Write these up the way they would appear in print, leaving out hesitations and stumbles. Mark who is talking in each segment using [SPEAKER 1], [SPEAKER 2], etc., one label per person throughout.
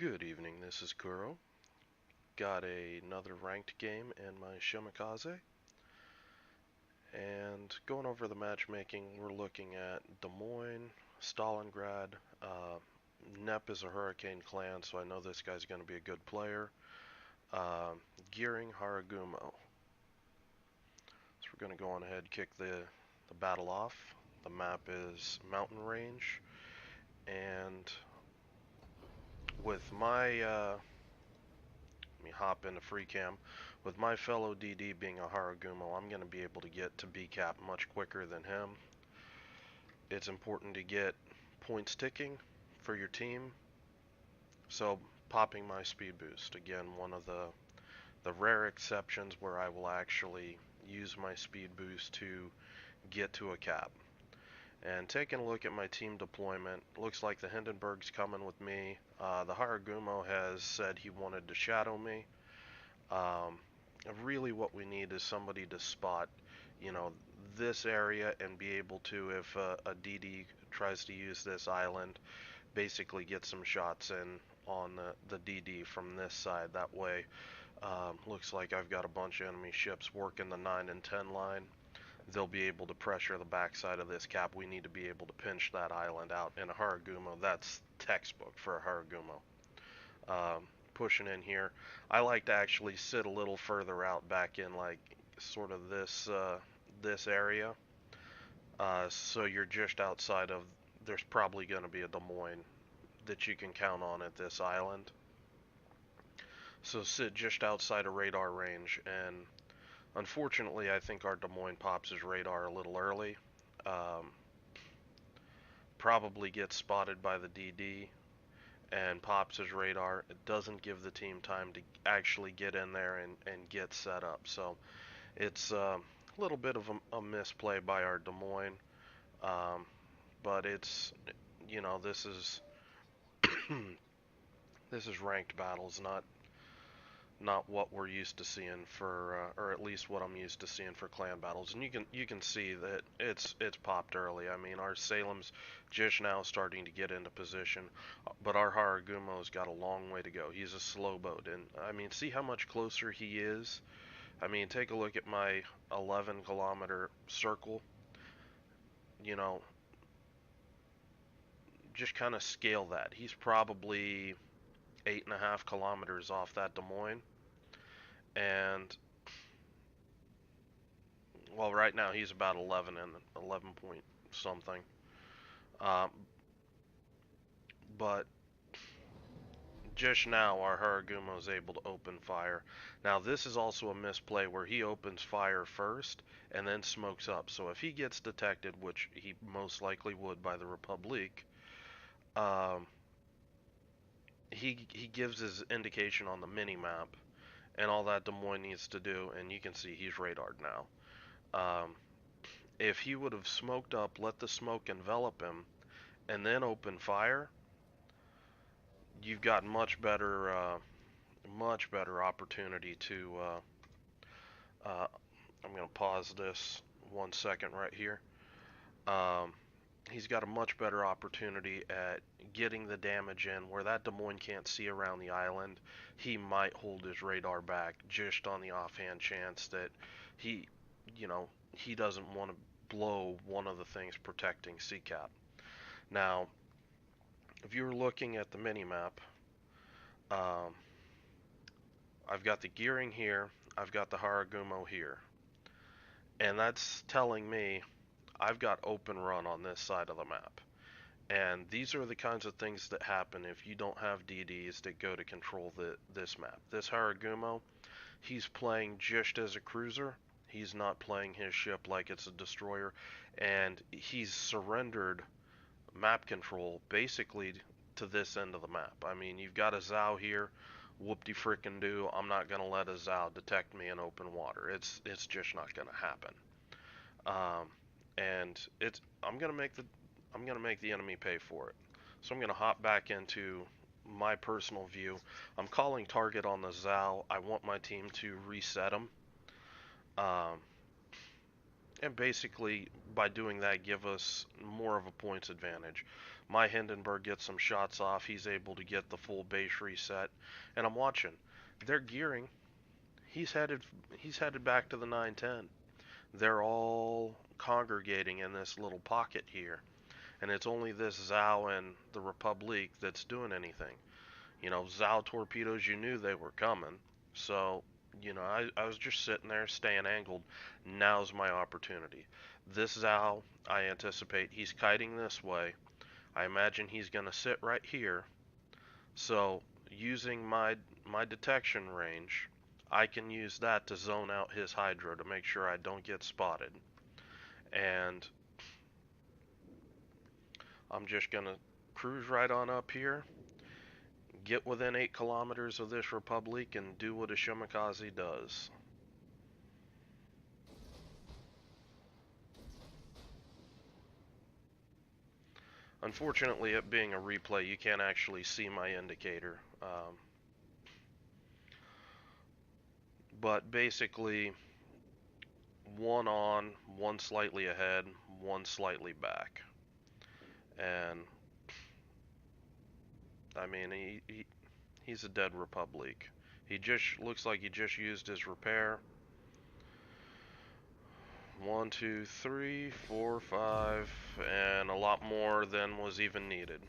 [SPEAKER 1] Good evening, this is Kuro. Got another ranked game in my Shimakaze. And going over the matchmaking, we're looking at Des Moines, Stalingrad. Nep is a Hurricane clan, so I know this guy's going to be a good player. Uh, Gearing, Haragumo. So we're going to go on ahead and kick the battle off. The map is Mountain Range. And with my let me hop into free cam. With my fellow DD being a Haragumo, I'm going to be able to get to B cap much quicker than him. It's important to get points ticking for your team. So popping my speed boost, again, one of the rare exceptions where I will actually use my speed boost to get to a cap. And taking a look at my team deployment, looks like the Hindenburg's coming with me. The Haragumo has said he wanted to shadow me. Um, Really what we need is somebody to spot, you know, this area and be able to, if a DD tries to use this island, basically get some shots in on the DD from this side. That way, looks like I've got a bunch of enemy ships working the 9 and 10 line. They'll be able to pressure the backside of this cap. We need to be able to pinch that island out. In a Haragumo, that's textbook for a Haragumo. Pushing in here. I like to actually sit a little further out back in like sort of this area. So you're just outside of, there's probably going to be a Des Moines that you can count on at this island. So sit just outside of radar range, and unfortunately I think our Des Moines pops his radar a little early. Um, Probably gets spotted by the DD and pops his radar. It doesn't give the team time to actually get in there and get set up. So it's a little bit of a misplay by our Des Moines. Um, but it's, this is this is ranked battles, not what we're used to seeing for, or at least what I'm used to seeing for clan battles. And you can see that it's popped early. I mean, our Salem's just now starting to get into position, but our Haragumo's got a long way to go. He's a slow boat, and I mean, see how much closer he is. I mean, take a look at my 11-kilometer circle. You know, just kind of scale that. He's probably 8.5 kilometers off that Des Moines, and well, right now he's about 11 and 11 point something. Um, but just now our Haragumo is able to open fire. Now this is also a misplay where he opens fire first and then smokes up. So if he gets detected, which he most likely would by the Republic, um, he gives his indication on the mini map, and all that Des Moines needs to do, and you can see he's radared now. If he would have smoked up, let the smoke envelop him, and then open fire, you've got much better opportunity to. I'm going to pause this 1 second right here. Um, he's got a much better opportunity at getting the damage in where that Des Moines can't see around the island. He might hold his radar back just on the offhand chance that he, he doesn't want to blow one of the things protecting CCAP. Now, if you were looking at the mini-map, um, I've got the gearing here, I've got the Haragumo here, and that's telling me I've got open run on this side of the map. And these are the kinds of things that happen if you don't have DDs that go to control this map. This Haragumo, he's playing just as a cruiser. He's not playing his ship like it's a destroyer, and he's surrendered map control basically to this end of the map. I mean, you've got a Zhao here, whoop-de frickin' do. I'm not gonna let a Zhao detect me in open water. It's just not gonna happen. And I'm gonna make the enemy pay for it. So I'm gonna hop back into my personal view. I'm calling target on the Zhao. I want my team to reset him. Um, and basically by doing that give us more of a points advantage. My Hindenburg gets some shots off. He's able to get the full base reset, and I'm watching. They're gearing. He's headed. He's headed back to the 910. They're all congregating in this little pocket here, and it's only this Zhao and the Republic that's doing anything. Zhao torpedoes. You knew they were coming, so I was just sitting there, staying angled. Now's my opportunity. This Zhao, I anticipate he's kiting this way. I imagine he's going to sit right here. So using my detection range, I can use that to zone out his hydro to make sure I don't get spotted. And I'm just going to cruise right on up here, get within 8 kilometers of this Republic, and do what a Shimakaze does. Unfortunately, it being a replay, you can't actually see my indicator. But basically, one on, one slightly ahead, one slightly back. And, I mean, he's a dead Republic. He just looks like he just used his repair. 1, 2, 3, 4, 5, and a lot more than was even needed.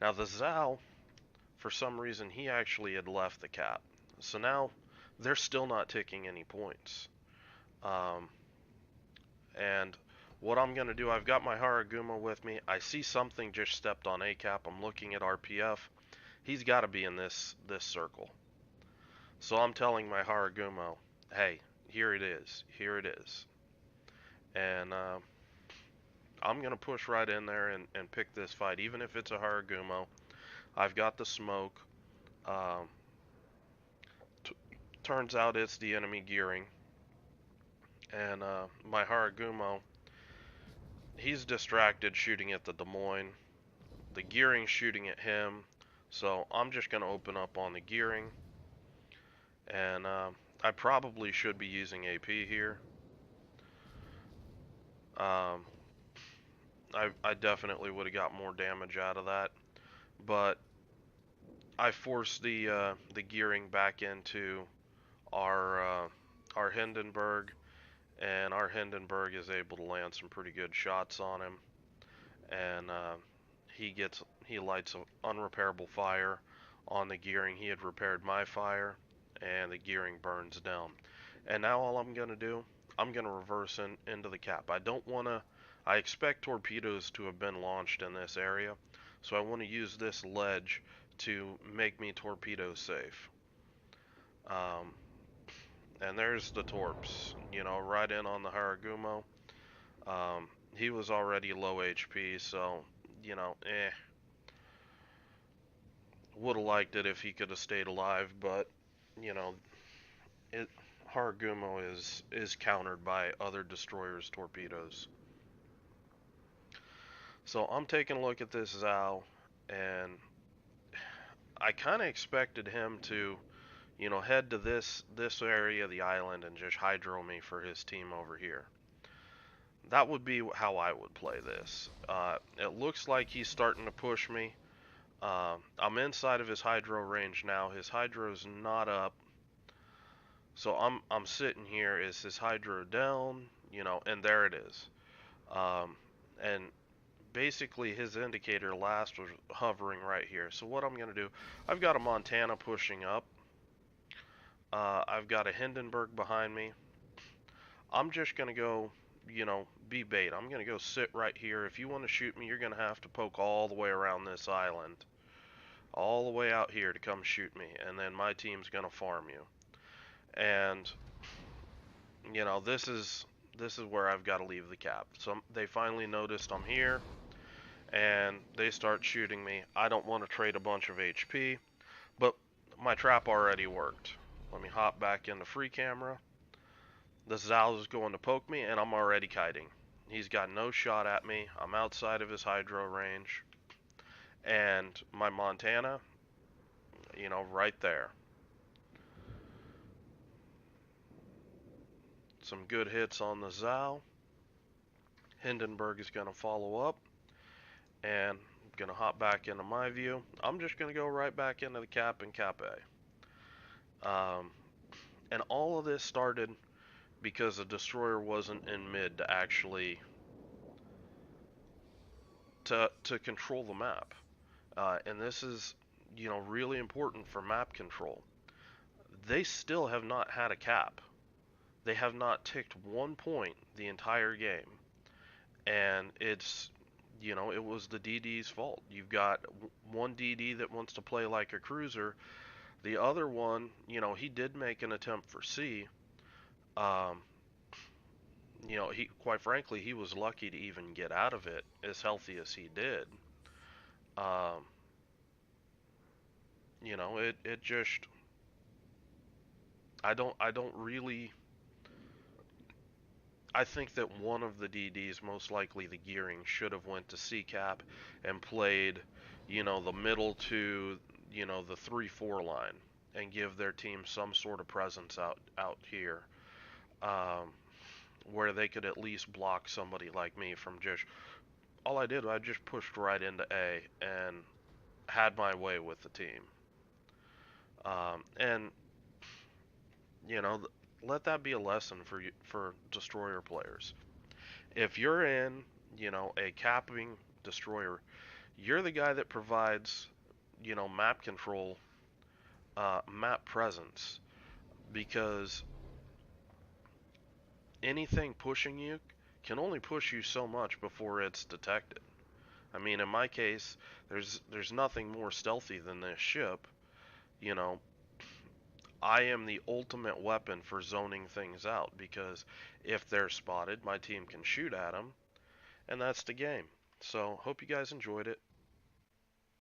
[SPEAKER 1] Now the Zhao, for some reason, he actually had left the cap. So now they're still not taking any points. And what I'm going to do, I've got my Haraguma with me. I see something just stepped on A cap. I'm looking at RPF. He's got to be in this circle. So I'm telling my Haraguma, hey, here it is. Here it is. And I'm going to push right in there and pick this fight. Even if it's a Haragumo, I've got the smoke. Turns out it's the enemy gearing. And my Haragumo, he's distracted shooting at the Des Moines. The gearing shooting at him. So I'm just going to open up on the gearing. And I probably should be using AP here. I definitely would have got more damage out of that. But I forced the gearing back into our Hindenburg. And our Hindenburg is able to land some pretty good shots on him. And he lights an unrepairable fire on the gearing. He had repaired my fire, and the gearing burns down. And now all I'm going to do, I'm going to reverse into the cap. I expect torpedoes to have been launched in this area, so I want to use this ledge to make me torpedo safe. And there's the torps, right in on the Haragumo. He was already low HP, so, would have liked it if he could have stayed alive, but, Haragumo is countered by other destroyers' torpedoes. So I'm taking a look at this Zhao, and I kind of expected him to, head to this area of the island and just hydro me for his team over here. That would be how I would play this. It looks like he's starting to push me. I'm inside of his hydro range now. His hydro's not up. So I'm sitting here. Is his hydro down? And there it is. And basically his indicator last was hovering right here. So what I'm going to do, I've got a Montana pushing up. I've got a Hindenburg behind me. I'm just going to go, be bait. I'm going to go sit right here. If you want to shoot me, you're going to have to poke all the way around this island. All the way out here to come shoot me. And then my team's going to farm you. And, this is where I've got to leave the cap. So they finally noticed I'm here. And they start shooting me. I don't want to trade a bunch of HP. But my trap already worked. Let me hop back into free camera. The Zhao is going to poke me, and I'm already kiting. He's got no shot at me. I'm outside of his hydro range. And my Montana, right there. Some good hits on the Zhao. Hindenburg is going to follow up, and I'm going to hop back into my view. I'm just going to go right back into the cap and cap A. And all of this started because the destroyer wasn't in mid to actually to control the map. And this is, really important for map control. They still have not had a cap. They have not ticked 1 point the entire game. And it was the DD's fault. You've got one DD that wants to play like a cruiser. The other one, he did make an attempt for C. Um, he quite frankly, he was lucky to even get out of it as healthy as he did. Um, it just I don't really. I think that one of the DDs, most likely the gearing, should have went to C cap and played, the middle to, the 3-4 line and give their team some sort of presence out here, um, where they could at least block somebody like me from just. All I just pushed right into A and had my way with the team. And you know, let that be a lesson for destroyer players. If you're in, a capping destroyer, you're the guy that provides, map control, map presence, because anything pushing you can only push you so much before it's detected. I mean, in my case, there's nothing more stealthy than this ship. You know, I am the ultimate weapon for zoning things out because if they're spotted, my team can shoot at them, and that's the game. So, hope you guys enjoyed it.